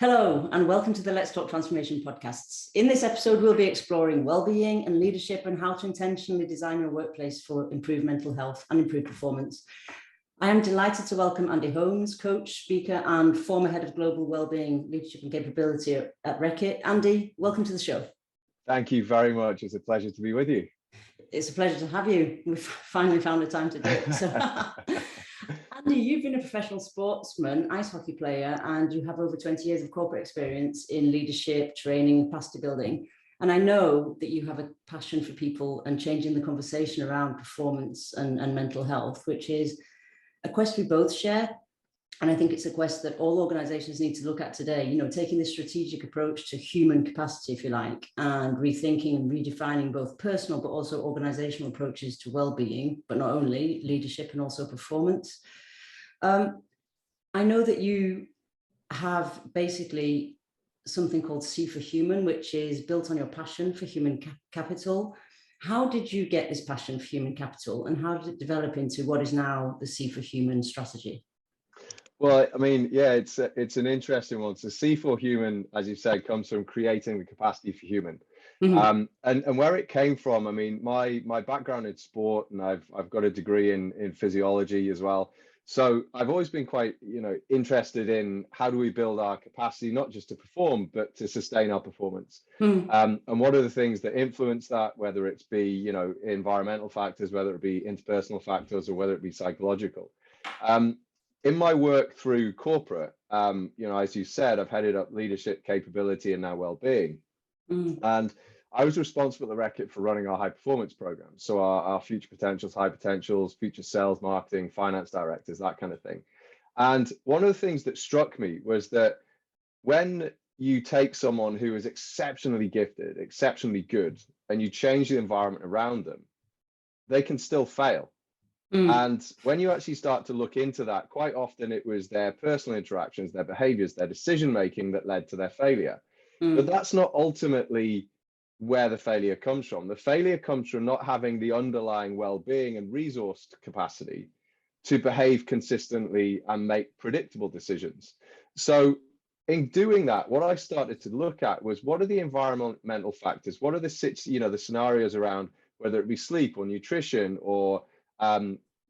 Hello, and welcome to the Let's Talk Transformation podcasts. In this episode, we'll be exploring well-being and leadership and how to intentionally design your workplace for improved mental health and improved performance. I am delighted to welcome Andy Holmes, coach, speaker, and former head of global well-being, leadership and capability at Reckitt. Andy, welcome to the show. Thank you very much. It's a pleasure to be with you. It's a pleasure to have you. We've finally found the time to do it. So, Andy, you've been a professional sportsman, ice hockey player, and you have over 20 years of corporate experience in leadership, training, and capacity building. And I know that you have a passion for people and changing the conversation around performance and mental health, which is a quest we both share. And I think it's a quest that all organizations need to look at today, taking this strategic approach to human capacity, if you like, and rethinking and redefining both personal but also organizational approaches to well-being, but not only leadership and also performance. I know that you have basically something called C for Human, which is built on your passion for human capital. How did you get this passion for human capital, and how did it develop into what is now the C for Human strategy? Well, I mean, yeah, it's an interesting one. So C for Human, as you said, comes from creating the capacity for human. Mm-hmm. And where it came from, I mean, my background in sport, and I've got a degree in physiology as well. So I've always been quite, interested in how do we build our capacity, not just to perform, but to sustain our performance. And what are the things that influence that, whether it's be, environmental factors, whether it be interpersonal factors, or whether it be psychological. In my work through corporate, as you said, I've headed up leadership, capability, and now well-being. And I was responsible at Reckitt for running our high performance programs. So our future potentials, high potentials, future sales, marketing, finance directors, that kind of thing. And one of the things that struck me was that when you take someone who is exceptionally gifted, exceptionally good, and you change the environment around them, they can still fail. And when you actually start to look into that, quite often it was their personal interactions, their behaviors, their decision making that led to their failure. But that's not ultimately where the failure comes from. The failure comes from not having the underlying well-being and resource capacity to behave consistently and make predictable decisions. So in doing that, what I started to look at was, what are the environmental factors? What are the scenarios around, whether it be sleep or nutrition or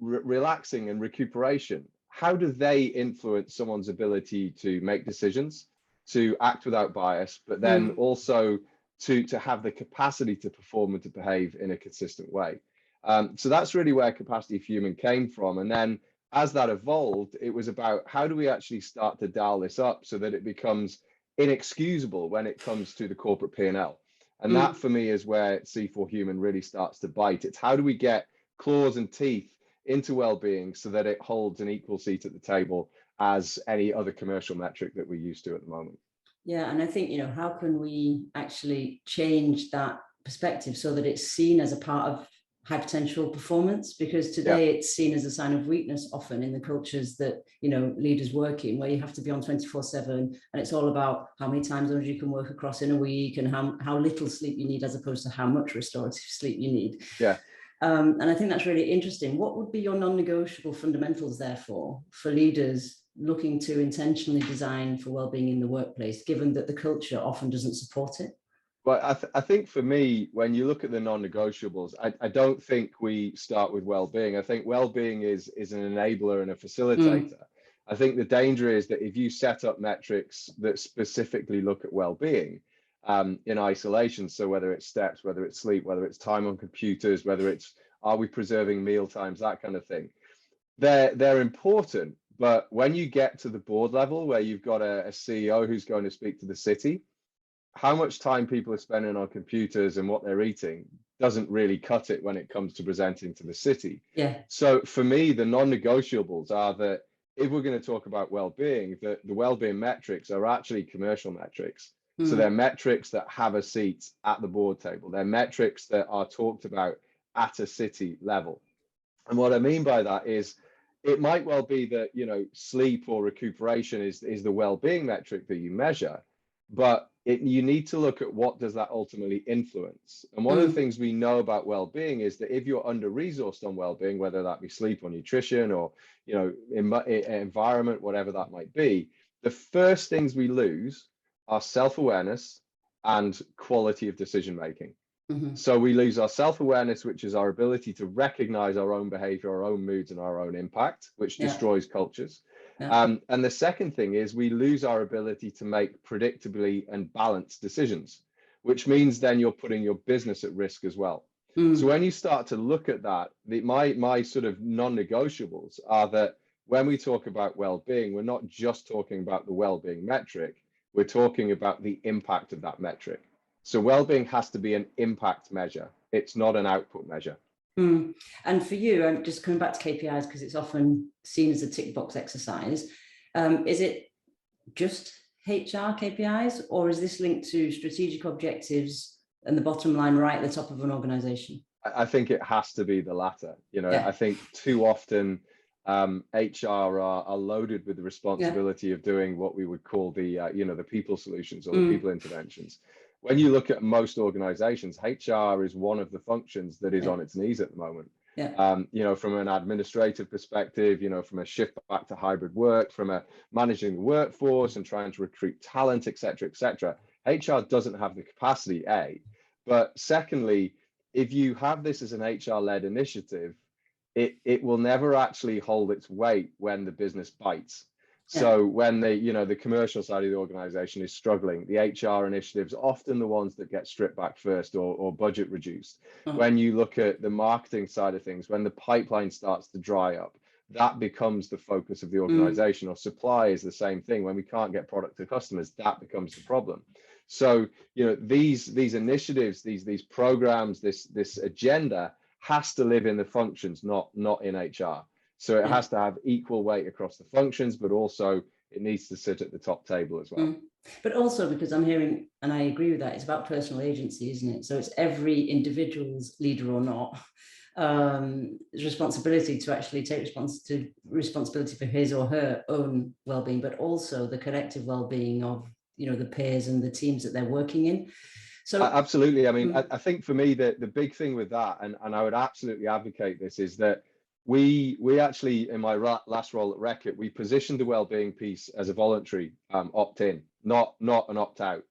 relaxing and recuperation? How do they influence someone's ability to make decisions, to act without bias, but then also to have the capacity to perform and to behave in a consistent way? So that's really where Capacity for Human came from. And then as that evolved, it was about, how do we actually start to dial this up so that it becomes inexcusable when it comes to the corporate P&L? And that for me is where C for Human really starts to bite. It's how do we get claws and teeth into well-being so that it holds an equal seat at the table as any other commercial metric that we're used to at the moment. Yeah, and I think, how can we actually change that perspective so that it's seen as a part of high potential performance? Because today it's seen as a sign of weakness often in the cultures that, leaders work in, where you have to be on 24/7, and it's all about how many time zones you can work across in a week and how little sleep you need as opposed to how much restorative sleep you need. Yeah. And I think that's really interesting. What would be your non-negotiable fundamentals, therefore, for leaders looking to intentionally design for well-being in the workplace, given that the culture often doesn't support it? Well, I think for me, when you look at the non-negotiables, I don't think we start with well-being. I think well-being is an enabler and a facilitator. I think the danger is that if you set up metrics that specifically look at well-being in isolation, so whether it's steps, whether it's sleep, whether it's time on computers, whether it's are we preserving meal times, that kind of thing, they're important. But when you get to the board level, where you've got a CEO who's going to speak to the city, how much time people are spending on computers and what they're eating doesn't really cut it when it comes to presenting to the city. Yeah. So for me, the non-negotiables are that if we're going to talk about well-being, the well-being metrics are actually commercial metrics. So they're metrics that have a seat at the board table. They're metrics that are talked about at a city level. And what I mean by that is, it might well be that, sleep or recuperation is the well-being metric that you measure, but you need to look at what does that ultimately influence. And one of the things we know about well-being is that if you're under-resourced on well-being, whether that be sleep or nutrition or, environment, whatever that might be, the first things we lose are self-awareness and quality of decision making. So we lose our self-awareness, which is our ability to recognize our own behavior, our own moods, and our own impact, which destroys cultures. And the second thing is we lose our ability to make predictably and balanced decisions, which means then you're putting your business at risk as well. So when you start to look at that, my sort of non-negotiables are that when we talk about well-being, we're not just talking about the well-being metric, we're talking about the impact of that metric. So well-being has to be an impact measure. It's not an output measure. And for you, I'm just coming back to KPIs because it's often seen as a tick box exercise. Is it just HR KPIs, or is this linked to strategic objectives and the bottom line right at the top of an organization? I think it has to be the latter. I think too often HR are loaded with the responsibility of doing what we would call the the people solutions or the people interventions. When you look at most organizations, HR is one of the functions that is on its knees at the moment. From an administrative perspective, from a shift back to hybrid work, from a managing the workforce and trying to recruit talent, et cetera, HR doesn't have the capacity, A. But secondly, if you have this as an HR-led initiative, it will never actually hold its weight when the business bites. So when the commercial side of the organization is struggling, the HR initiatives are often the ones that get stripped back first or budget reduced. When you look at the marketing side of things, when the pipeline starts to dry up, that becomes the focus of the organization. Or supply is the same thing. When we can't get product to customers, that becomes the problem. So these initiatives, these programs, this agenda has to live in the functions, not in HR. So it has to have equal weight across the functions, but also it needs to sit at the top table as well. But also because I'm hearing, and I agree with that, it's about personal agency, isn't it? So it's every individual's, leader or not, responsibility to actually take responsibility for his or her own well-being, but also the collective well-being of the peers and the teams that they're working in. So absolutely. I mean, I think for me the big thing with that, and I would absolutely advocate this, is that we actually, in my last role at Reckitt, we positioned the well-being piece as a voluntary opt-in, not an opt-out.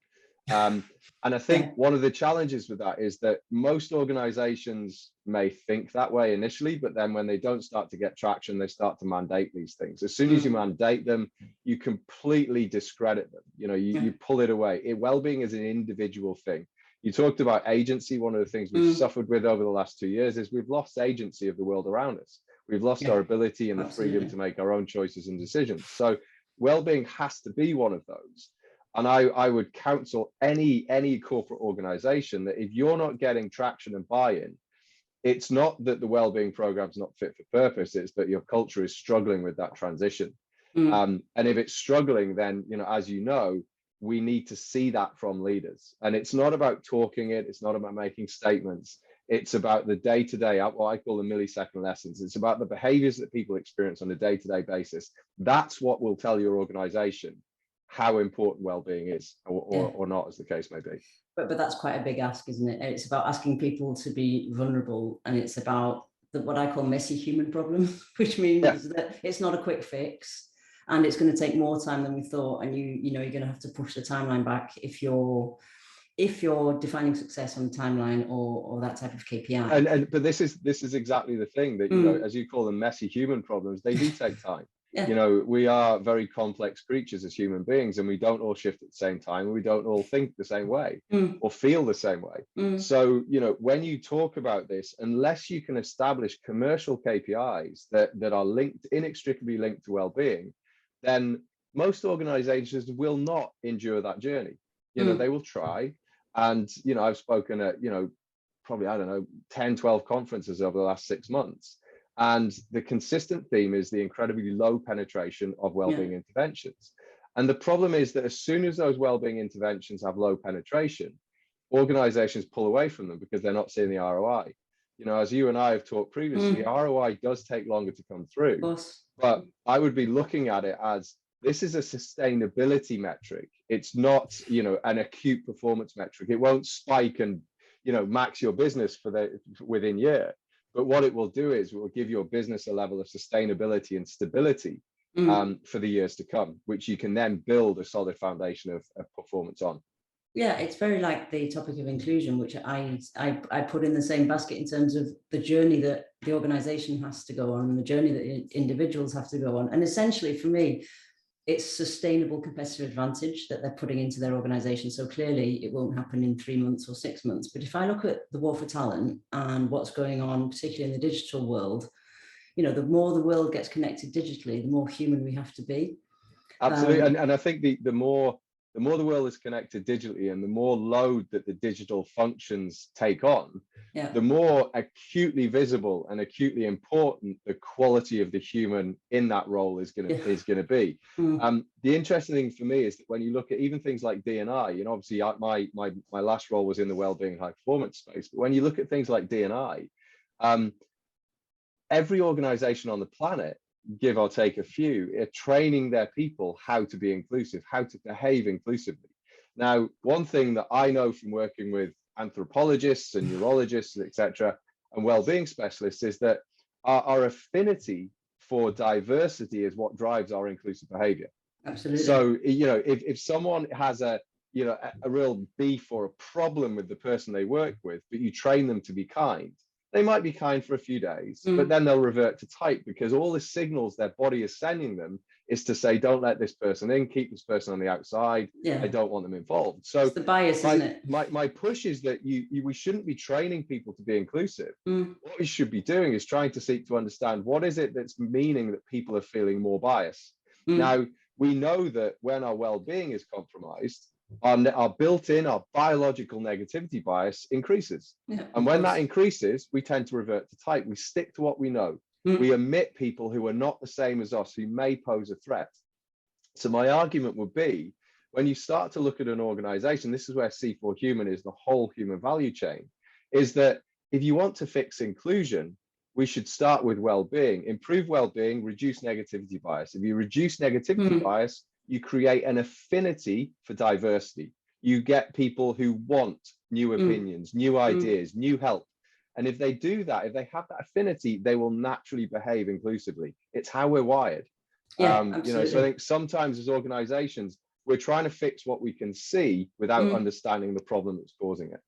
And I think one of the challenges with that is that most organizations may think that way initially, but then when they don't start to get traction, they start to mandate these things. As soon as you mandate them, you completely discredit them. You pull it away. Well-being is an individual thing. You talked about agency. One of the things we've suffered with over the last 2 years is we've lost agency of the world around us. We've lost our ability and the freedom to make our own choices and decisions. So well-being has to be one of those. And I would counsel any corporate organization that if you're not getting traction and buy-in, it's not that the well-being program is not fit for purpose, it's that your culture is struggling with that transition. And if it's struggling, then, as we need to see that from leaders. And it's not about talking it, it's not about making statements. It's about the day-to-day, what I call the millisecond lessons. It's about the behaviors that people experience on a day-to-day basis. That's what will tell your organization how important well-being is or not, as the case may be. But that's quite a big ask, isn't it? It's about asking people to be vulnerable, and it's about what I call messy human problem, which means that it's not a quick fix, and it's going to take more time than we thought. And you're going to have to push the timeline back if you're defining success on the timeline or that type of KPI. But this is exactly the thing that as you call them messy human problems, they do take time. We are very complex creatures as human beings, and we don't all shift at the same time. We don't all think the same way or feel the same way. So, when you talk about this, unless you can establish commercial KPIs that are inextricably linked to well-being, then most organizations will not endure that journey. They will try. And, I've spoken at, probably, 10, 12 conferences over the last 6 months. And the consistent theme is the incredibly low penetration of wellbeing interventions. And the problem is that as soon as those wellbeing interventions have low penetration, organizations pull away from them because they're not seeing the ROI. As you and I have talked previously, ROI does take longer to come through. But I would be looking at it as this is a sustainability metric. It's not, an acute performance metric. It won't spike and, max your business within year. But what it will do is it will give your business a level of sustainability and stability for the years to come, which you can then build a solid foundation of performance on. Yeah, it's very like the topic of inclusion, which I put in the same basket in terms of the journey that the organization has to go on and the journey that individuals have to go on. And essentially for me, it's sustainable competitive advantage that they're putting into their organization. So clearly it won't happen in 3 months or 6 months. But if I look at the war for talent and what's going on, particularly in the digital world, you know, the more the world gets connected digitally, the more human we have to be. Absolutely. And I think the more the world is connected digitally and the more load that the digital functions take on, the more acutely visible and acutely important the quality of the human in that role is going to be. The interesting thing for me is that when you look at even things like D&I, you know, obviously my last role was in the wellbeing high performance space, but when you look at things like D&I, every organization on the planet, give or take a few, are training their people how to be inclusive, how to behave inclusively. Now, one thing that I know from working with anthropologists and neurologists, etc., and well-being specialists is that our affinity for diversity is what drives our inclusive behavior. Absolutely. So, you know, if someone has a real beef or a problem with the person they work with, but you train them to be kind, they might be kind for a few days, but then they'll revert to type because all the signals their body is sending them is to say, don't let this person in, keep this person on the outside. I don't want them involved. So it's the bias, isn't it? My push is that we shouldn't be training people to be inclusive. What we should be doing is trying to seek to understand what is it that's meaning that people are feeling more bias. Now, we know that when our well-being is compromised, our built-in, our biological negativity bias increases. And when that increases, we tend to revert to type. We stick to what we know. We omit people who are not the same as us, who may pose a threat. So my argument would be, when you start to look at an organization, this is where C4 Human is the whole human value chain, is that if you want to fix inclusion, we should start with well-being, improve well-being, reduce negativity bias. If you reduce negativity bias, you create an affinity for diversity. You get people who want new opinions, new ideas, new help. And if they do that, if they have that affinity, they will naturally behave inclusively. It's how we're wired. So I think sometimes as organizations, we're trying to fix what we can see without understanding the problem that's causing it.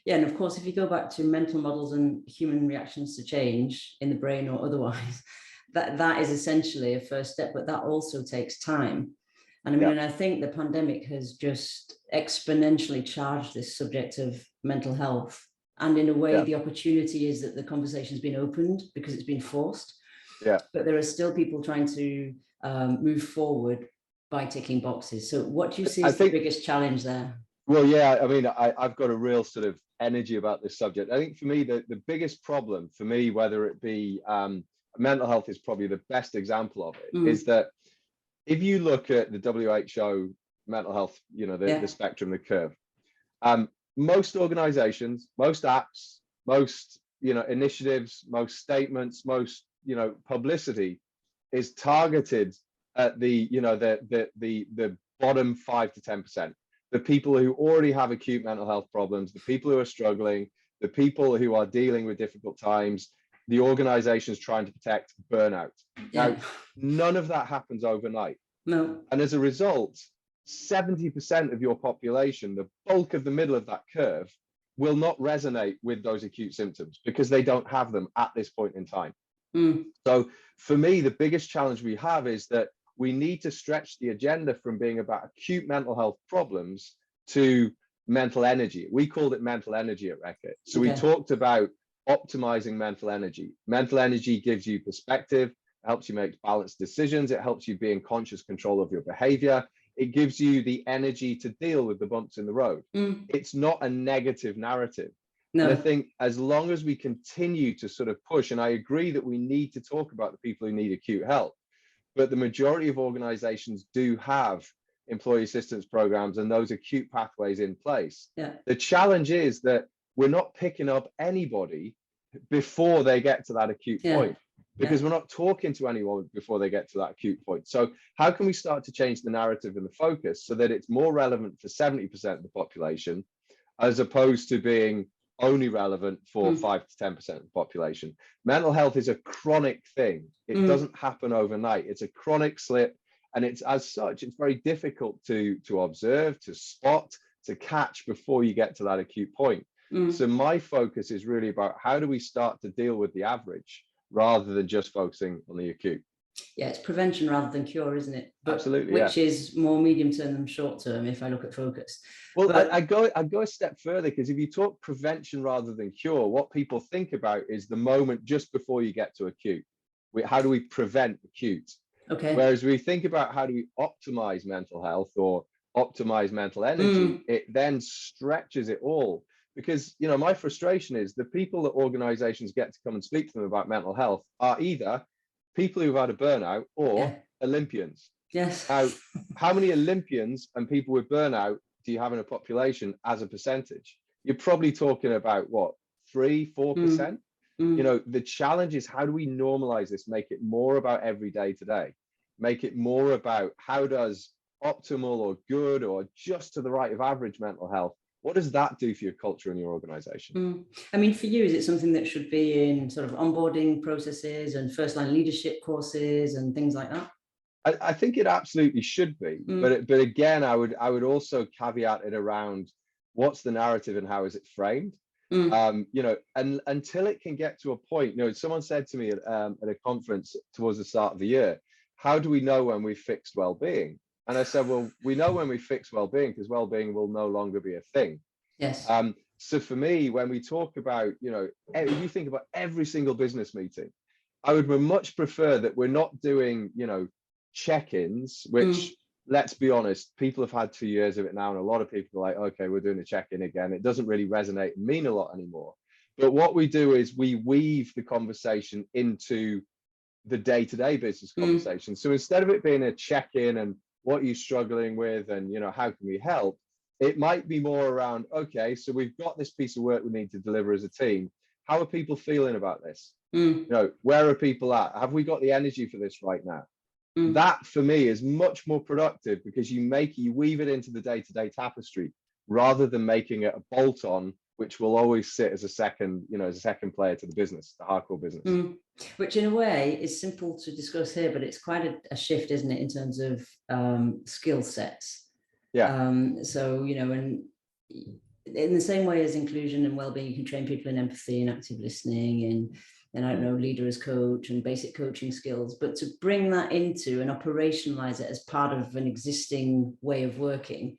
Yeah, and of course, if you go back to mental models and human reactions to change in the brain or otherwise, that is essentially a first step, but that also takes time. And I mean, and I think the pandemic has just exponentially charged this subject of mental health. And in a way, the opportunity is that the conversation's been opened because it's been forced. But there are still people trying to move forward by ticking boxes. So what do you see as the biggest challenge there? Well, yeah, I mean, I've got a real sort of energy about this subject. I think for me, the biggest problem for me, whether it be mental health is probably the best example of it, is that if you look at the WHO mental health, you know, the spectrum, the curve, most organizations, most apps, most, you know, initiatives, most statements, most, you know, publicity is targeted at the, you know, the bottom 5 to 10%. The people who already have acute mental health problems, the people who are struggling, the people who are dealing with difficult times, the organizations trying to protect burnout. Now, none of that happens overnight. No. And as a result, 70% of your population, the bulk of the middle of that curve, will not resonate with those acute symptoms because they don't have them at this point in time. So for me, the biggest challenge we have is that we need to stretch the agenda from being about acute mental health problems to mental energy. We called it mental energy at Reckitt. So we talked about optimizing mental energy. Mental energy gives you perspective, helps you make balanced decisions, it helps you be in conscious control of your behavior, it gives you the energy to deal with the bumps in the road. It's not a negative narrative. And I think as long as we continue to sort of push, and I agree that we need to talk about the people who need acute help, but the majority of organizations do have employee assistance programs and those acute pathways in place. The challenge is that we're not picking up anybody before they get to that acute point, because we're not talking to anyone before they get to that acute point. So how can we start to change the narrative and the focus so that it's more relevant for 70% of the population, as opposed to being only relevant for 5 to 10% of the population. Mental health is a chronic thing. It doesn't happen overnight. It's a chronic slip, and it's, as such, it's very difficult to observe, to spot, to catch before you get to that acute point. So my focus is really about how do we start to deal with the average rather than just focusing on the acute. Yeah, it's prevention rather than cure, isn't it? But absolutely, which is more medium term than short term if I look at focus. Well, but I go a step further, because if you talk prevention rather than cure, what people think about is the moment just before you get to acute. How do we prevent acute? Okay. Whereas we think about how do we optimize mental health or optimize mental energy, it then stretches it all. Because, you know, my frustration is the people that organizations get to come and speak to them about mental health are either people who've had a burnout or Olympians. Yes. Now, how many Olympians and people with burnout do you have in a population as a percentage? You're probably talking about what, 3-4%? You know, the challenge is how do we normalize this, make it more about every day today, make it more about how does optimal or good or just to the right of average mental health, what does that do for your culture and your organization? I mean, for you, is it something that should be in sort of onboarding processes and first line leadership courses and things like that? I think it absolutely should be, but again, I would also caveat it around what's the narrative and how is it framed. You know, and until it can get to a point, you know, someone said to me at a conference towards the start of the year, how do we know when we've fixed well-being? And I said, well, we know when we fix well-being because well-being will no longer be a thing. Yes. So for me, when we talk about, you know, if you think about every single business meeting, I would much prefer that we're not doing, you know, check-ins, which let's be honest, people have had 2 years of it now, and a lot of people are like, okay, we're doing a check-in again. It doesn't really resonate and mean a lot anymore. But what we do is we weave the conversation into the day-to-day business conversation. So instead of it being a check-in and what are you struggling with and, you know, how can we help, it might be more around, okay, so we've got this piece of work we need to deliver as a team. How are people feeling about this? You know, where are people at? Have we got the energy for this right now? That for me is much more productive because you weave it into the day-to-day tapestry rather than making it a bolt-on, which will always sit as a second, you know, as a second player to the business, the hardcore business. Which in a way is simple to discuss here, but it's quite a shift, isn't it, in terms of skill sets. So, you know, and in the same way as inclusion and well-being, you can train people in empathy and active listening and I don't know, leader as coach and basic coaching skills, but to bring that into and operationalize it as part of an existing way of working.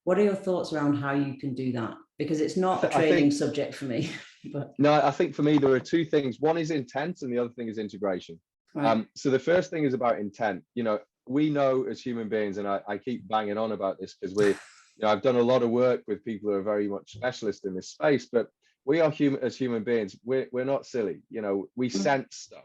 What are your thoughts around how you can do that? Because it's not a training subject for me. But no, I think for me, there are two things. One is intent and the other thing is integration. Right. So the first thing is about intent. You know, we know as human beings, and I keep banging on about this because you know, I've done a lot of work with people who are very much specialists in this space, but we are as human beings, we're not silly. You know, we sense stuff.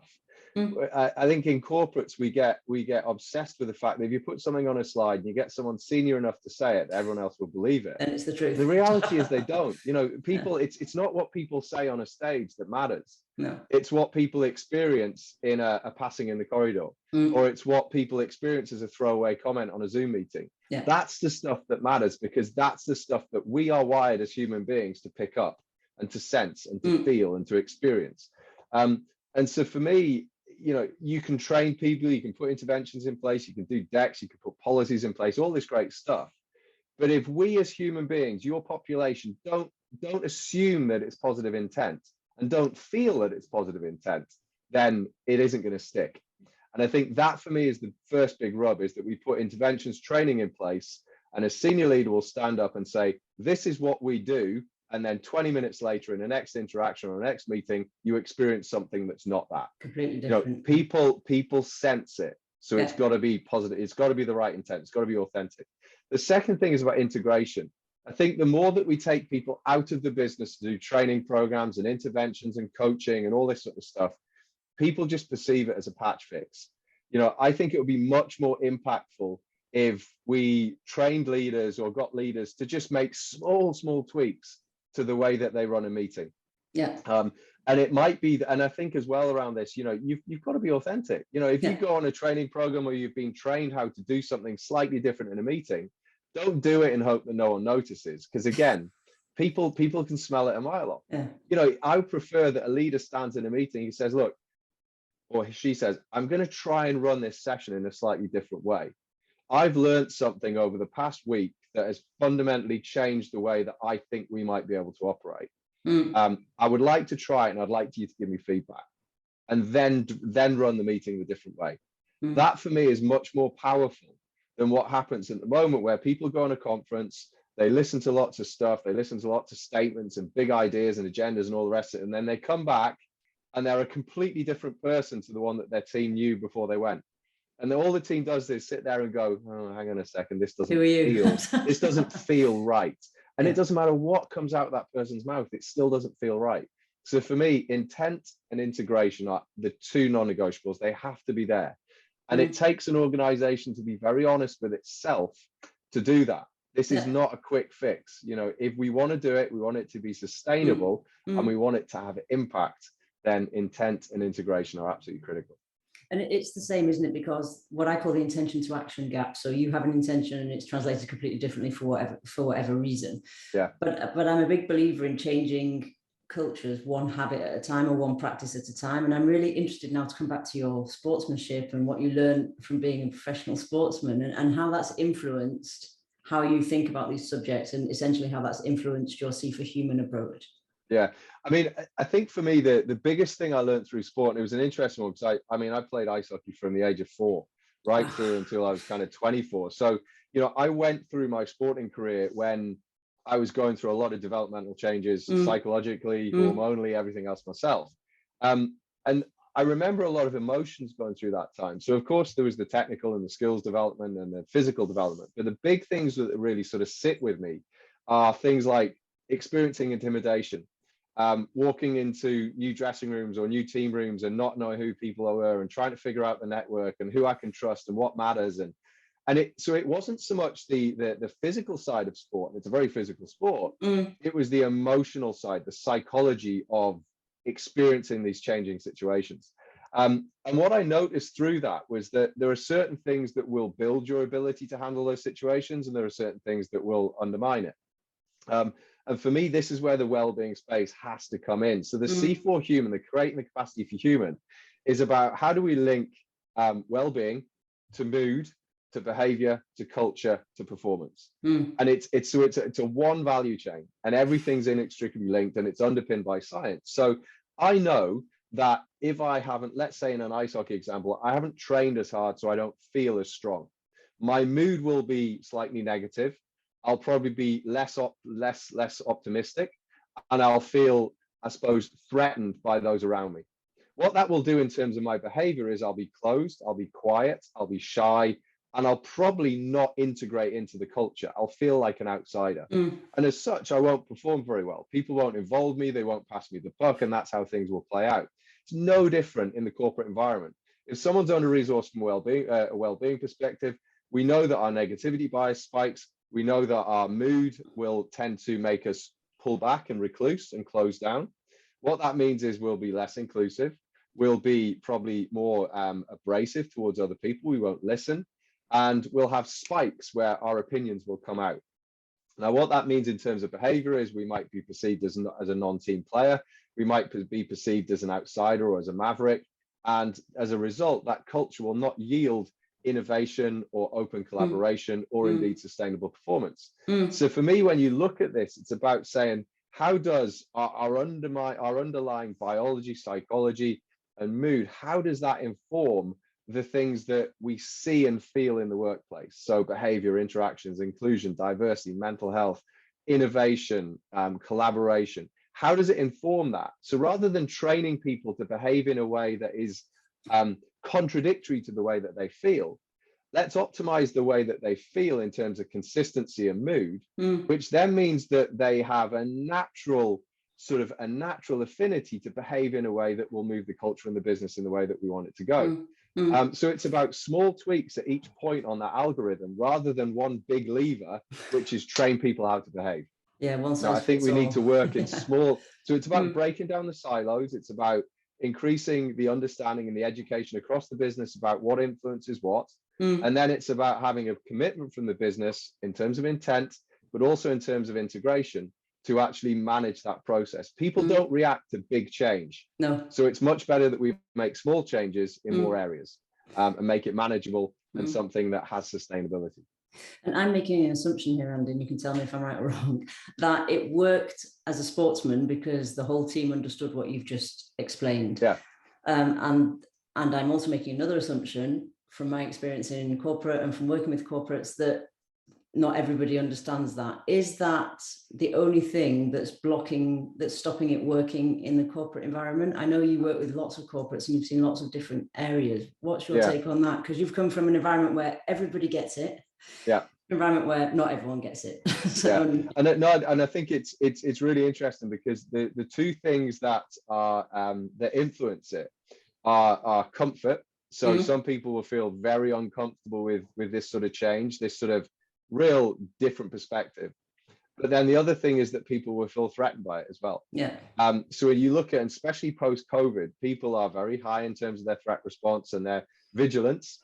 I think in corporates we get obsessed with the fact that if you put something on a slide and you get someone senior enough to say it, everyone else will believe it. And it's the truth. The reality is they don't. You know, people. It's not what people say on a stage that matters. No. It's what people experience in a passing in the corridor, or it's what people experience as a throwaway comment on a Zoom meeting. That's the stuff that matters because that's the stuff that we are wired as human beings to pick up and to sense and to feel and to experience. And so for me, you know, you can train people, you can put interventions in place, you can do decks, you can put policies in place, all this great stuff. But if we as human beings, your population, don't assume that it's positive intent and don't feel that it's positive intent, then it isn't going to stick. And I think that for me is the first big rub, is that we put interventions training in place and a senior leader will stand up and say, this is what we do. And then 20 minutes later in the next interaction or the next meeting, you experience something that's not that. Completely different. You know, people sense it. So it's got to be positive. It's got to be the right intent. It's got to be authentic. The second thing is about integration. I think the more that we take people out of the business to do training programs and interventions and coaching and all this sort of stuff, people just perceive it as a patch fix. You know, I think it would be much more impactful if we trained leaders or got leaders to just make small tweaks to the way that they run a meeting. And it might be, and I think as well around this, you know, you've got to be authentic. You know, if you go on a training program where you've been trained how to do something slightly different in a meeting, don't do it and hope that no one notices. Because again, People can smell it a mile off. Yeah. You know, I would prefer that a leader stands in a meeting, he says, look, or she says, I'm going to try and run this session in a slightly different way. I've learned something over the past week that has fundamentally changed the way that I think we might be able to operate. I would like to try it, and I'd like you to give me feedback, and then run the meeting a different way. That for me is much more powerful than what happens at the moment, where people go on a conference, they listen to lots of stuff, they listen to lots of statements and big ideas and agendas and all the rest of it, and then they come back and they're a completely different person to the one that their team knew before they went. And then all the team does is sit there and go, oh, hang on a second, this doesn't feel right. And it doesn't matter what comes out of that person's mouth, it still doesn't feel right. So for me, intent and integration are the two non-negotiables. They have to be there. And it takes an organization to be very honest with itself to do that. This is not a quick fix. You know, if we want to do it, we want it to be sustainable and we want it to have impact, then intent and integration are absolutely critical. And it's the same, isn't it? Because what I call the intention to action gap. So you have an intention and it's translated completely differently for whatever reason. Yeah. But I'm a big believer in changing cultures one habit at a time or one practice at a time. And I'm really interested now to come back to your sportsmanship and what you learned from being a professional sportsman, and how that's influenced how you think about these subjects, and essentially how that's influenced your C for Human approach. Yeah, I mean, I think for me, the biggest thing I learned through sport, and it was an interesting one, because I played ice hockey from the age of 4 right through until I was kind of 24. So, you know, I went through my sporting career when I was going through a lot of developmental changes, psychologically, hormonally, everything else myself. And I remember a lot of emotions going through that time. So of course there was the technical and the skills development and the physical development, but the big things that really sort of sit with me are things like experiencing intimidation, walking into new dressing rooms or new team rooms and not knowing who people are and trying to figure out the network and who I can trust and what matters. So it wasn't so much the physical side of sport. It's a very physical sport. It was the emotional side, the psychology of experiencing these changing situations. And what I noticed through that was that there are certain things that will build your ability to handle those situations, and there are certain things that will undermine it. And for me, this is where the well-being space has to come in. So the C4 Human, the creating the capacity for human, is about how do we link well-being to mood, to behavior, to culture, to performance. And it's a one value chain, and everything's inextricably linked, and it's underpinned by science. So I know that if I haven't, let's say in an ice hockey example, I haven't trained as hard, so I don't feel as strong, my mood will be slightly negative. I'll probably be less optimistic, and I'll feel, I suppose, threatened by those around me. What that will do in terms of my behavior is I'll be closed, I'll be quiet, I'll be shy, and I'll probably not integrate into the culture. I'll feel like an outsider. And as such, I won't perform very well. People won't involve me, they won't pass me the buck, and that's how things will play out. It's no different in the corporate environment. If someone's under-resourced from a well-being perspective, we know that our negativity bias spikes. We know that our mood will tend to make us pull back and recluse and close down. What that means is we'll be less inclusive. We'll be probably more abrasive towards other people. We won't listen. And we'll have spikes where our opinions will come out. Now, what that means in terms of behavior is we might be perceived as a non-team player. We might be perceived as an outsider or as a maverick. And as a result, that culture will not yield innovation or open collaboration or indeed sustainable performance. So for me, when you look at this, it's about saying, how does our underlying biology, psychology, and mood, how does that inform the things that we see and feel in the workplace? So behavior, interactions, inclusion, diversity, mental health, innovation, collaboration. How does it inform that? So rather than training people to behave in a way that is contradictory to the way that they feel, let's optimize the way that they feel in terms of consistency and mood, which then means that they have a natural affinity to behave in a way that will move the culture and the business in the way that we want it to go. So it's about small tweaks at each point on that algorithm, rather than one big lever, which is train people how to behave. Yeah, I think we need to work in small. So it's about breaking down the silos. It's about increasing the understanding and the education across the business about what influences what. And then it's about having a commitment from the business in terms of intent, but also in terms of integration, to actually manage that process. People don't react to big change. No. So it's much better that we make small changes in more areas, and make it manageable and something that has sustainability. And I'm making an assumption here, Andy, and you can tell me if I'm right or wrong, that it worked as a sportsman because the whole team understood what you've just explained. Yeah. And I'm also making another assumption from my experience in corporate and from working with corporates that not everybody understands that. Is that the only thing that's stopping it working in the corporate environment? I know you work with lots of corporates and you've seen lots of different areas. What's your take on that? Because you've come from an environment where everybody gets it. Yeah. Environment where not everyone gets it. And I think it's really interesting because the two things that are that influence it are comfort. So some people will feel very uncomfortable with this sort of change, this sort of real different perspective. But then the other thing is that people will feel threatened by it as well. Yeah. So when you look at, and especially post-COVID, people are very high in terms of their threat response and their vigilance,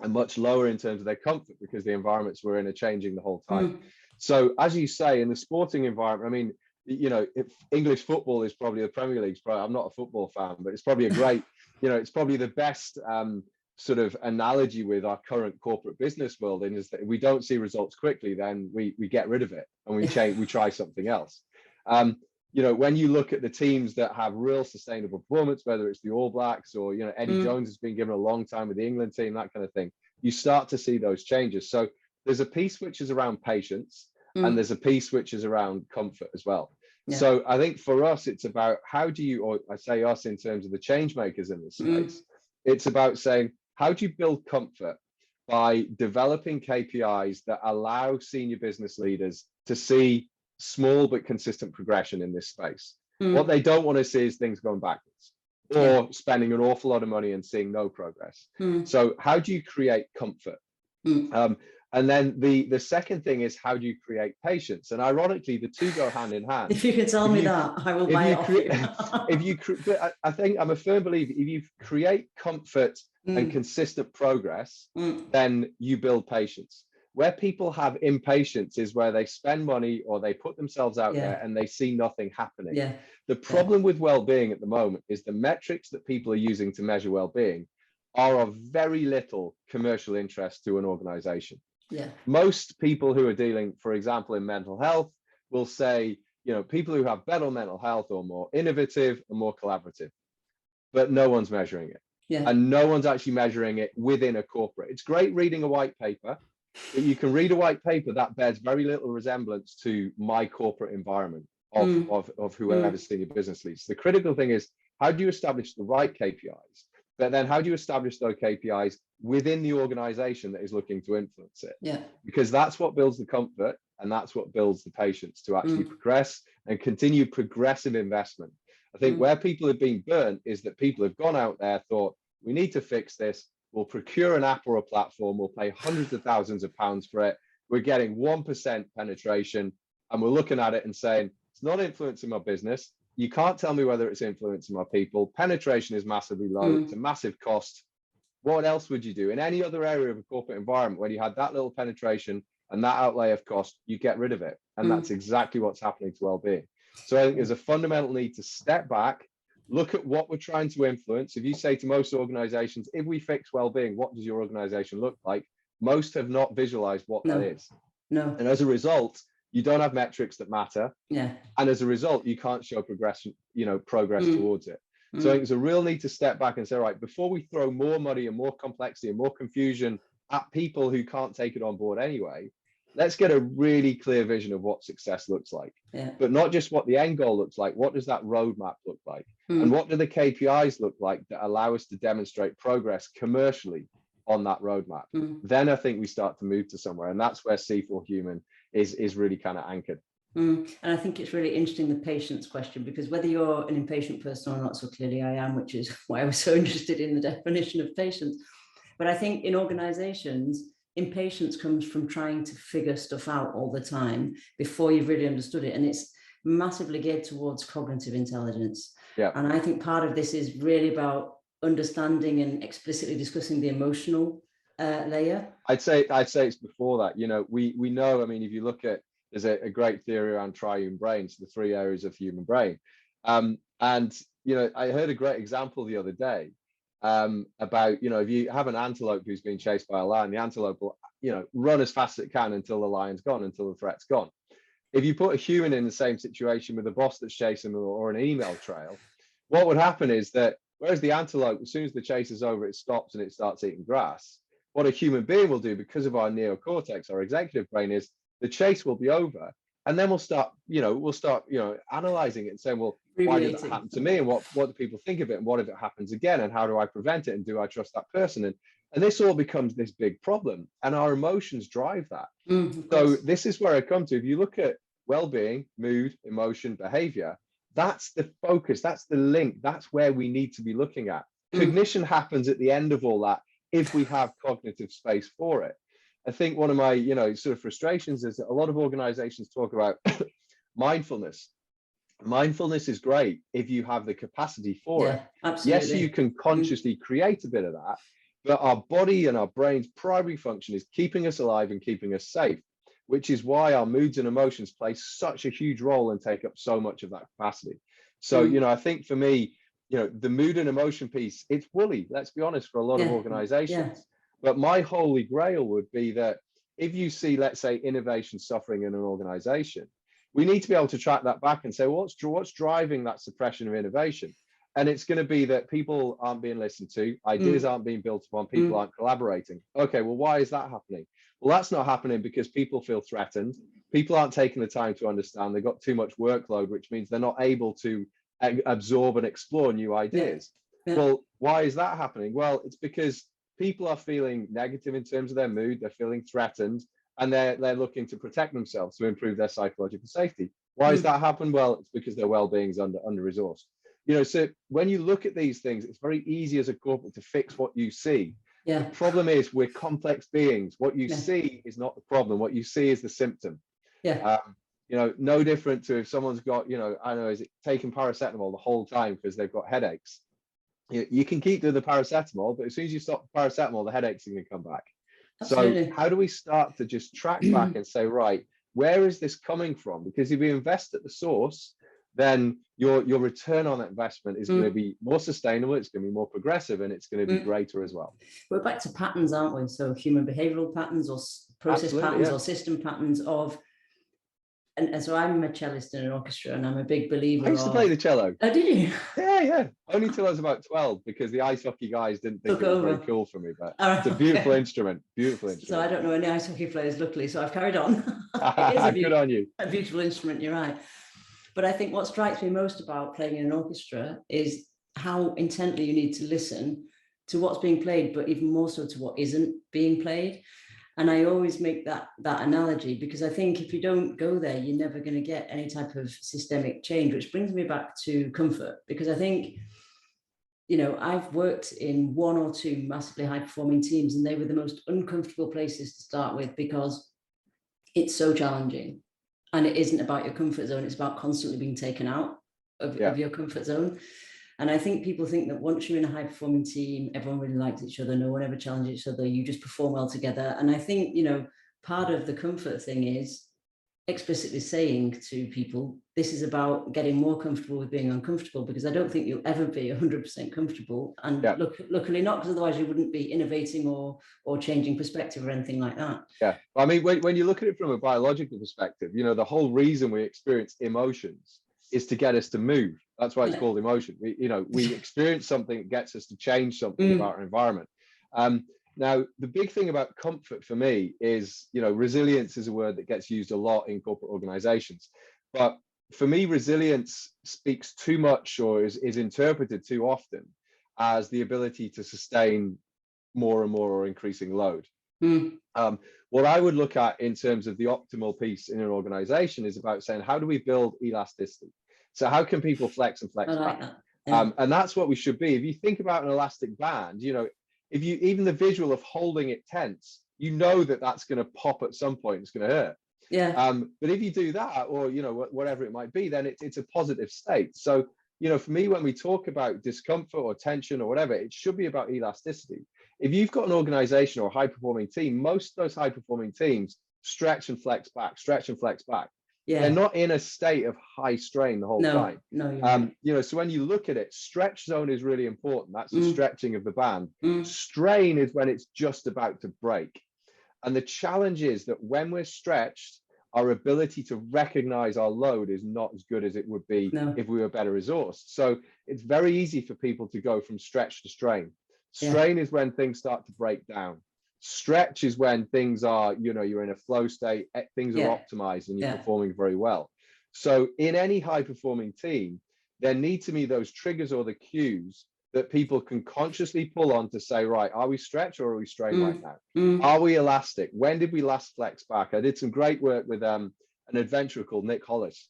and much lower in terms of their comfort because the environments we're in are changing the whole time. So as you say, in the sporting environment, I mean, you know, if English football is probably the Premier League's probably, I'm not a football fan, but it's probably a great, you know, it's probably the best sort of analogy with our current corporate business world, and is that if we don't see results quickly, then we get rid of it and we try something else. You know, when you look at the teams that have real sustainable performance, whether it's the All Blacks or, you know, Eddie Jones has been given a long time with the England team, that kind of thing, you start to see those changes. So there's a piece which is around patience, and there's a piece which is around comfort as well. Yeah. So I think for us, it's about how do you, or I say us in terms of the change makers in this space, it's about saying, how do you build comfort by developing KPIs that allow senior business leaders to see small but consistent progression in this space? What they don't want to see is things going backwards or spending an awful lot of money and seeing no progress. So how do you create comfort? And then the second thing is, how do you create patience? And ironically, the two go hand in hand. If you can tell me that, I will buy it off you. I think I'm a firm believer, if you create comfort and consistent progress, then you build patience. Where people have impatience is where they spend money or they put themselves out there and they see nothing happening. The problem with well-being at the moment is the metrics that people are using to measure well-being are of very little commercial interest to an organization. Most people who are dealing, for example, in mental health will say, you know, people who have better mental health are more innovative and more collaborative, but no one's measuring it. And no one's actually measuring it within a corporate. It's great reading a white paper, but you can read a white paper that bears very little resemblance to my corporate environment of whoever's senior business leads. The critical thing is, how do you establish the right KPIs? But then how do you establish those KPIs within the organization that is looking to influence it? Because that's what builds the comfort, and that's what builds the patience to actually progress and continue progressive investment. I think where people have been burnt is that people have gone out there, thought, we need to fix this. We'll procure an app or a platform. We'll pay hundreds of thousands of pounds for it. We're getting 1% penetration, and we're looking at it and saying, it's not influencing my business. You can't tell me whether it's influencing my people. Penetration is massively low. It's a massive cost. What else would you do? In any other area of a corporate environment, when you had that little penetration and that outlay of cost, you get rid of it. And that's exactly what's happening to well-being. So I think there's a fundamental need to step back, look at what we're trying to influence. If you say to most organizations, if we fix well-being, what does your organization look like? Most have not visualized what that is. And as a result, you don't have metrics that matter. And as a result, you can't show progression, progress towards it. So I think there's a real need to step back and say, right, before we throw more money and more complexity and more confusion at people who can't take it on board anyway, let's get a really clear vision of what success looks like. But not just what the end goal looks like. What does that roadmap look like? And what do the KPIs look like that allow us to demonstrate progress commercially on that roadmap? Then I think we start to move to somewhere. And that's where C4 Human is really kind of anchored. And I think it's really interesting, the patience question, because whether you're an impatient person or not, so clearly I am, which is why I was so interested in the definition of patience. But I think in organizations, impatience comes from trying to figure stuff out all the time before you've really understood it. And it's massively geared towards cognitive intelligence. And I think part of this is really about understanding and explicitly discussing the emotional layer. I'd say it's before that. We know, I mean, if you look at there's a great theory around triune brains, the three areas of human brain. And, you know, I heard a great example the other day about, you know, if you have an antelope who's being chased by a lion, the antelope will, you know, run as fast as it can until the lion's gone, until the threat's gone. If you put a human in the same situation with a boss that's chasing them or an email trail, what would happen is that whereas the antelope, as soon as the chase is over, it stops and it starts eating grass. What a human being will do, because of our neocortex, our executive brain, is the chase will be over, and then we'll start analyzing it and saying, well, why did that happen to me, and what do people think of it, and what if it happens again, and how do I prevent it, and do I trust that person? And this all becomes this big problem, and our emotions drive that. So this is where I come to. If you look at well-being, mood, emotion, behavior, that's the focus, that's the link, that's where we need to be looking at. Cognition happens at the end of all that if we have cognitive space for it. I think one of my, you know, sort of frustrations is that a lot of organizations talk about mindfulness. Mindfulness is great if you have the capacity for it. Absolutely. Yes, you can consciously create a bit of that, but our body and our brain's primary function is keeping us alive and keeping us safe, which is why our moods and emotions play such a huge role and take up so much of that capacity. So, you know, I think for me, you know, the mood and emotion piece, it's woolly, let's be honest, for a lot of organizations. But my holy grail would be that if you see, let's say, innovation suffering in an organization, we need to be able to track that back and say, well, what's driving that suppression of innovation? And it's going to be that people aren't being listened to, ideas aren't being built upon, people aren't collaborating. Okay, well, why is that happening? Well, that's not happening because people feel threatened. People aren't taking the time to understand. They've got too much workload, which means they're not able to absorb and explore new ideas. Well, why is that happening? Well, it's because people are feeling negative in terms of their mood. They're feeling threatened, and they're looking to protect themselves to improve their psychological safety. Why does that happen? Well, it's because their well-being is under-resourced. You know, so when you look at these things, it's very easy as a corporate to fix what you see. The problem is we're complex beings. What you see is not the problem. What you see is the symptom. You know, no different to if someone's got, you know, I don't know, is it taking paracetamol the whole time because they've got headaches? You can keep doing the paracetamol, but as soon as you stop the paracetamol, the headaches are going to come back. Absolutely. So how do we start to just track back and say, right, where is this coming from? Because if you invest at the source, then your return on that investment is going to be more sustainable, it's going to be more progressive, and it's going to be greater as well. We're back to patterns, aren't we? So human behavioral patterns or process patterns or system patterns of, and so I'm a cellist in an orchestra, and I'm a big believer. I used to play the cello. Oh, did you? Yeah. Only till I was about 12, because the ice hockey guys didn't think it was very cool for me. But it's a beautiful instrument. Beautiful instrument. So I don't know any ice hockey players, luckily, so I've carried on. Good on you. A beautiful instrument, you're right. But I think what strikes me most about playing in an orchestra is how intently you need to listen to what's being played, but even more so to what isn't being played. And I always make that analogy, because I think if you don't go there, you're never going to get any type of systemic change, which brings me back to comfort. Because I think, you know, I've worked in one or two massively high performing teams, and they were the most uncomfortable places to start with, because it's so challenging. And it isn't about your comfort zone. It's about constantly being taken out of your comfort zone. And I think people think that once you're in a high performing team, everyone really likes each other, no one ever challenges each other, you just perform well together. And I think, you know, part of the comfort thing is explicitly saying to people, this is about getting more comfortable with being uncomfortable, because I don't think you'll ever be 100% comfortable. And luckily not, because otherwise you wouldn't be innovating or changing perspective or anything like that. Yeah, I mean, when you look at it from a biological perspective, you know, the whole reason we experience emotions is to get us to move. That's why it's called emotion. We experience something that gets us to change something about our environment. Now, the big thing about comfort for me is, you know, resilience is a word that gets used a lot in corporate organizations. But for me, resilience speaks too much, or is interpreted too often as the ability to sustain more and more or increasing load. What I would look at in terms of the optimal piece in an organization is about saying, how do we build elasticity? So how can people flex and flex back? And that's what we should be. If you think about an elastic band, you know, if you, even the visual of holding it tense, you know that that's going to pop at some point, it's going to hurt. But if you do that, or, you know, whatever it might be, then it's a positive state. So, you know, for me, when we talk about discomfort or tension or whatever, it should be about elasticity. If you've got an organization or a high performing team, most of those high performing teams stretch and flex back, stretch and flex back. Yeah. They're not in a state of high strain the whole time. No, you're right. You know, so when you look at it, stretch zone is really important. That's the stretching of the band. Mm. Strain is when it's just about to break. And the challenge is that when we're stretched, our ability to recognize our load is not as good as it would be if we were better resourced. So it's very easy for people to go from stretch to strain. Strain is when things start to break down. Stretch is when things are, you know, you're in a flow state, things are optimized and you're performing very well. So in any high performing team, there need to be those triggers or the cues that people can consciously pull on to say, right, are we stretch or are we strain right now? Are we elastic? When did we last flex back? I did some great work with an adventurer called Nick Hollis,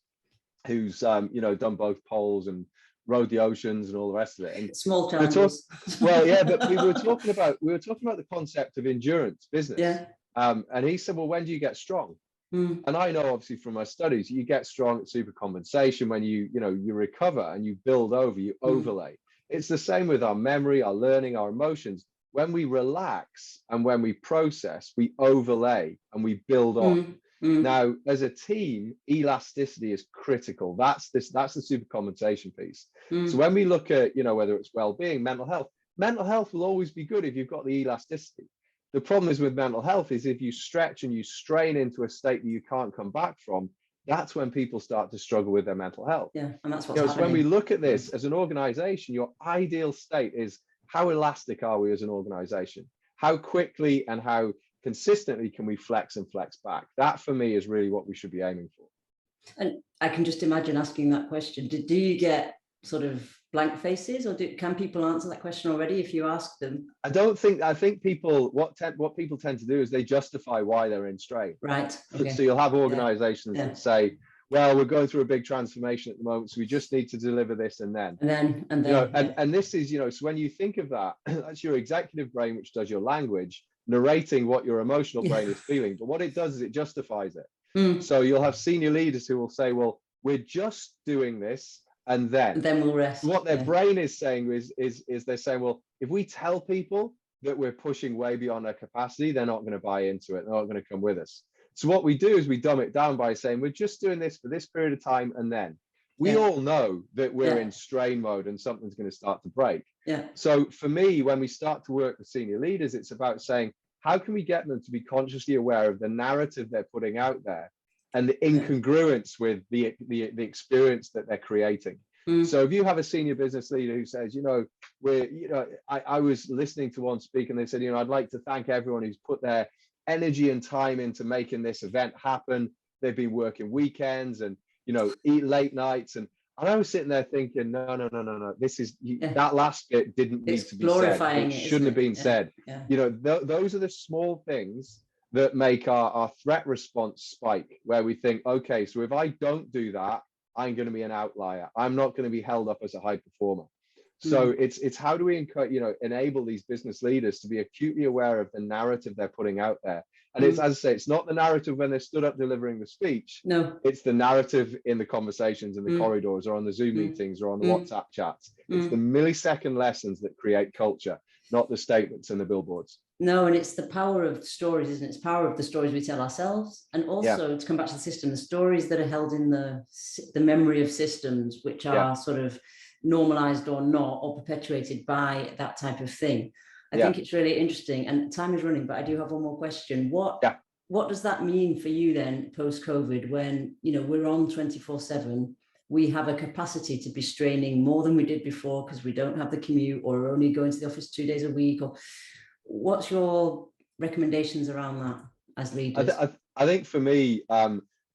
who's you know, done both poles and rode the oceans and all the rest of it. And small challenges. Well, yeah, but we were talking about the concept of endurance business. Yeah. And he said, well, when do you get strong? And I know obviously from my studies, you get strong at supercompensation when you recover and you build over, you overlay. It's the same with our memory, our learning, our emotions. When we relax and when we process, we overlay and we build on. Now, as a team, elasticity is critical. That's the supercompensation piece. So when we look at, you know, whether it's well-being, mental health will always be good if you've got the elasticity. The problem is with mental health is if you stretch and you strain into a state that you can't come back from, that's when people start to struggle with their mental health. Yeah, and that's what's happening. So when we look at this as an organization, your ideal state is how elastic are we as an organization? How quickly and how consistently can we flex and flex back? That for me is really what we should be aiming for. And I can just imagine asking that question. Do you get sort of blank faces, or can people answer that question already if you ask them? I think people, what people tend to do is they justify why they're in strain. Right. Okay. So you'll have organizations that say, well, we're going through a big transformation at the moment, so we just need to deliver this and then. And this is, you know, so when you think of that, that's your executive brain, which does your language, narrating what your emotional brain is feeling. But what it does is it justifies it. So you'll have senior leaders who will say, well, we're just doing this and then we'll rest. What their brain is saying is they're saying, well, if we tell people that we're pushing way beyond our capacity, they're not going to buy into it. They're not going to come with us. So what we do is we dumb it down by saying, we're just doing this for this period of time. And then we all know that we're in strain mode and something's going to start to break. So for me, when we start to work with senior leaders, it's about saying, how can we get them to be consciously aware of the narrative they're putting out there and the incongruence with the experience that they're creating? So if you have a senior business leader who says, I was listening to one speak and they said, I'd like to thank everyone who's put their energy and time into making this event happen. They've been working weekends and, eat late nights. And I was sitting there thinking, no, this is, that last bit didn't need to be said. It shouldn't have been said. Those are the small things that make our threat response spike, where we think, okay, so if I don't do that, I'm going to be an outlier. I'm not going to be held up as a high performer. So it's how do we enable these business leaders to be acutely aware of the narrative they're putting out there. And it's, as I say, it's not the narrative when they're stood up delivering the speech. No, it's the narrative in the conversations in the corridors or on the Zoom meetings or on the WhatsApp chats. It's the millisecond lessons that create culture, not the statements and the billboards. No, and it's the power of stories, isn't it? It's power of the stories we tell ourselves, and also to come back to the system, the stories that are held in the memory of systems, which are sort of normalized or not, or perpetuated by that type of thing. I think it's really interesting, and time is running, but I do have one more question. What does that mean for you then post-COVID, when we're on 24/7, we have a capacity to be straining more than we did before because we don't have the commute, or we're only going to the office 2 days a week? Or what's your recommendations around that as leaders? I think for me,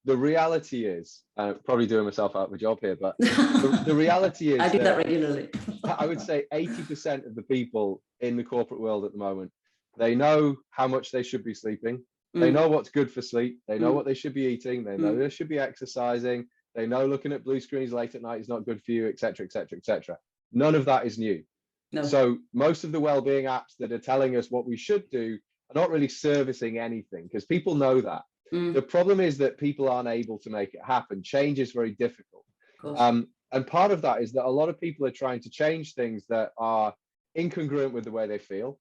the reality is, probably doing myself out of a job here, but the reality is I do that regularly. I would say 80% of the people in the corporate world at the moment, they know how much they should be sleeping. They know what's good for sleep. They know what they should be eating. They know they should be exercising. They know looking at blue screens late at night is not good for you, etc., etc., etc. None of that is new. No. So most of the well-being apps that are telling us what we should do are not really servicing anything, because people know that. The problem is that people aren't able to make it happen. Change is very difficult. And part of that is that a lot of people are trying to change things that are incongruent with the way they feel,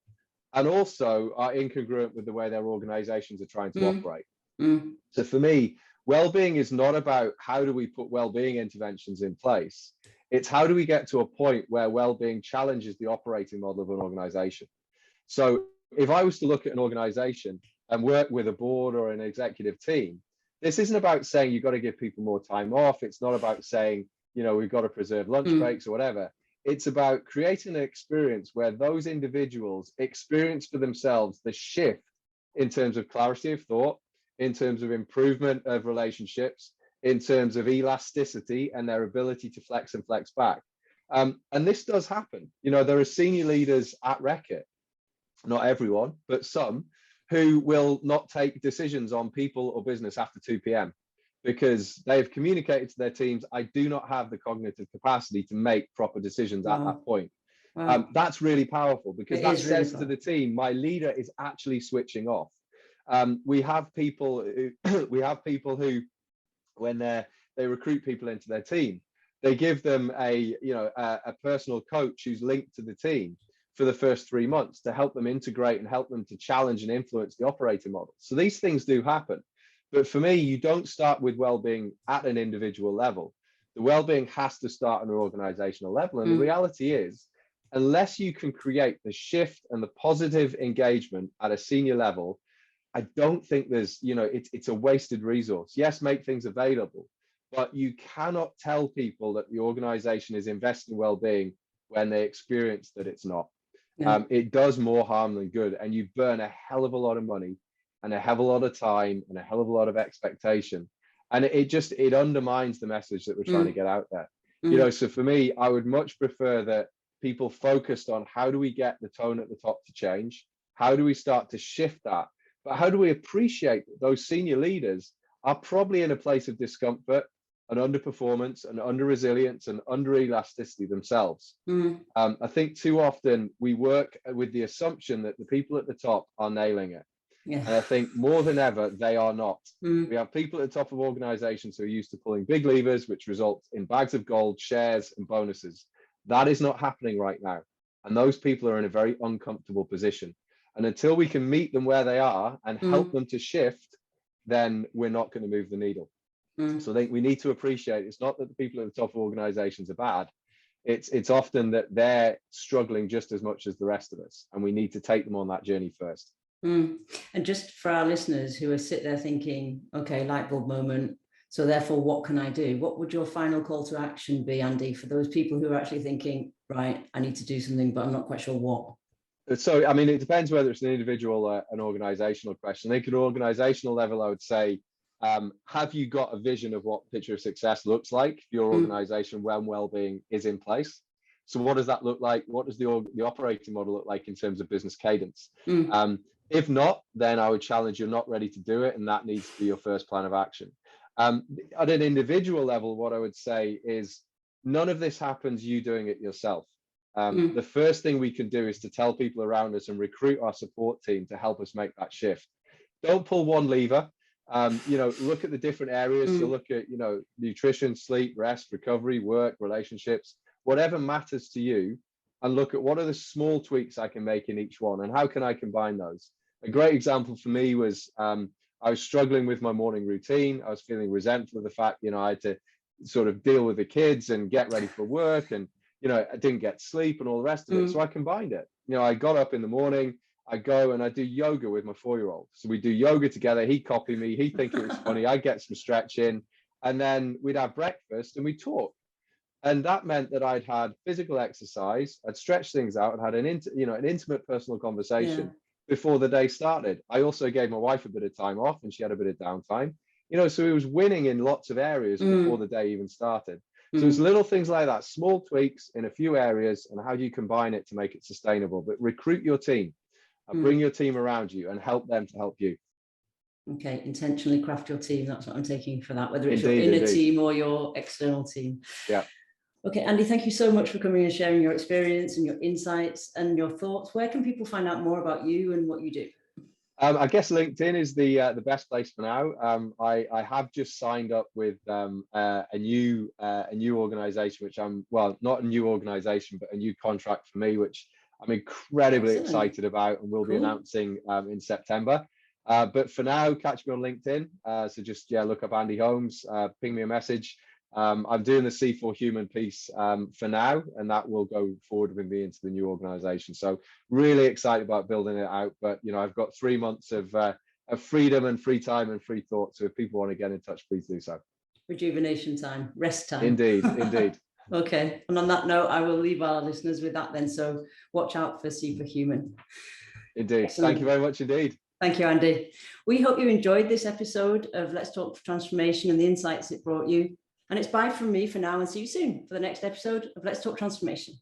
and also are incongruent with the way their organizations are trying to operate. So for me, well-being is not about how do we put well-being interventions in place. It's how do we get to a point where well-being challenges the operating model of an organization. So if I was to look at an organization and work with a board or an executive team, this isn't about saying you've got to give people more time off. It's not about saying, we've got to preserve lunch breaks or whatever. It's about creating an experience where those individuals experience for themselves the shift in terms of clarity of thought, in terms of improvement of relationships, in terms of elasticity and their ability to flex and flex back. And this does happen. There are senior leaders at Reckitt, not everyone, but some, who will not take decisions on people or business after 2 p.m. because they've communicated to their teams, I do not have the cognitive capacity to make proper decisions at that point. That's really powerful because that says to the team, my leader is actually switching off. We have people who, when they recruit people into their team, they give them a personal coach who's linked to the team for the first 3 months to help them integrate and help them to challenge and influence the operating model. So these things do happen. But for me, you don't start with well-being at an individual level. The well-being has to start on an organizational level. And the reality is, unless you can create the shift and the positive engagement at a senior level, I don't think there's, it's a wasted resource. Yes, make things available, but you cannot tell people that the organization is investing in well-being when they experience that it's not. Yeah. It does more harm than good, and you burn a hell of a lot of money and a hell of a lot of time and a hell of a lot of expectation. And it undermines the message that we're trying to get out there. So for me, I would much prefer that people focused on how do we get the tone at the top to change? How do we start to shift that? But how do we appreciate that those senior leaders are probably in a place of discomfort and underperformance and under resilience and under elasticity themselves? I think too often we work with the assumption that the people at the top are nailing it. Yeah. And I think more than ever, they are not. We have people at the top of organizations who are used to pulling big levers, which result in bags of gold, shares, and bonuses. That is not happening right now. And those people are in a very uncomfortable position. And until we can meet them where they are and help them to shift, then we're not going to move the needle. So I think we need to appreciate it's not that the people at the top of organizations are bad. It's often that they're struggling just as much as the rest of us. And we need to take them on that journey first. And just for our listeners who are sit there thinking, okay, light bulb moment, so therefore what can I do? What would your final call to action be, Andy, for those people who are actually thinking, right, I need to do something, but I'm not quite sure what? So, I mean, it depends whether it's an individual or an organizational question. I think at an organizational level, I would say, have you got a vision of what picture of success looks like for your organization when well-being is in place? So what does that look like? What does the operating model look like in terms of business cadence? If not, then I would challenge you're not ready to do it, and that needs to be your first plan of action. At an individual level, what I would say is none of this happens you doing it yourself. The first thing we can do is to tell people around us and recruit our support team to help us make that shift. Don't pull one lever. Look at the different areas. So look at, nutrition, sleep, rest, recovery, work, relationships, whatever matters to you, and look at what are the small tweaks I can make in each one and how can I combine those. A great example for me was I was struggling with my morning routine. I was feeling resentful of the fact, I had to sort of deal with the kids and get ready for work, and I didn't get sleep and all the rest of it. So I combined it. I got up in the morning, I go and I do yoga with my 4-year-old. So we do yoga together. He'd copy me. He'd think it was funny. I'd get some stretch in, and then we'd have breakfast and we'd talk. And that meant that I'd had physical exercise, I'd stretched things out, and had an intimate personal conversation before the day started. I also gave my wife a bit of time off, and she had a bit of downtime. So it was winning in lots of areas before the day even started. So it's little things like that, small tweaks in a few areas, and how do you combine it to make it sustainable? But recruit your team, and bring your team around you, and help them to help you. Okay, intentionally craft your team. That's what I'm taking for that, whether it's your inner team or your external team. Yeah. Okay, Andy, thank you so much for coming and sharing your experience and your insights and your thoughts. Where can people find out more about you and what you do? I guess LinkedIn is the best place for now. I have just signed up with a new organization, which not a new organization, but a new contract for me, which I'm incredibly excited about, and we'll be announcing in September. But for now, catch me on LinkedIn. So just, look up Andy Holmes, ping me a message. I'm doing the C4 Human piece for now, and that will go forward with me into the new organization. So really excited about building it out. But, I've got 3 months of freedom and free time and free thought. So if people want to get in touch, please do so. Rejuvenation time, rest time. Indeed, indeed. Okay. And on that note, I will leave our listeners with that then. So watch out for C4 Human. Indeed. Excellent. Thank you very much indeed. Thank you, Andy. We hope you enjoyed this episode of Let's Talk Transformation and the insights it brought you. And it's bye from me for now, and see you soon for the next episode of Let's Talk Transformation.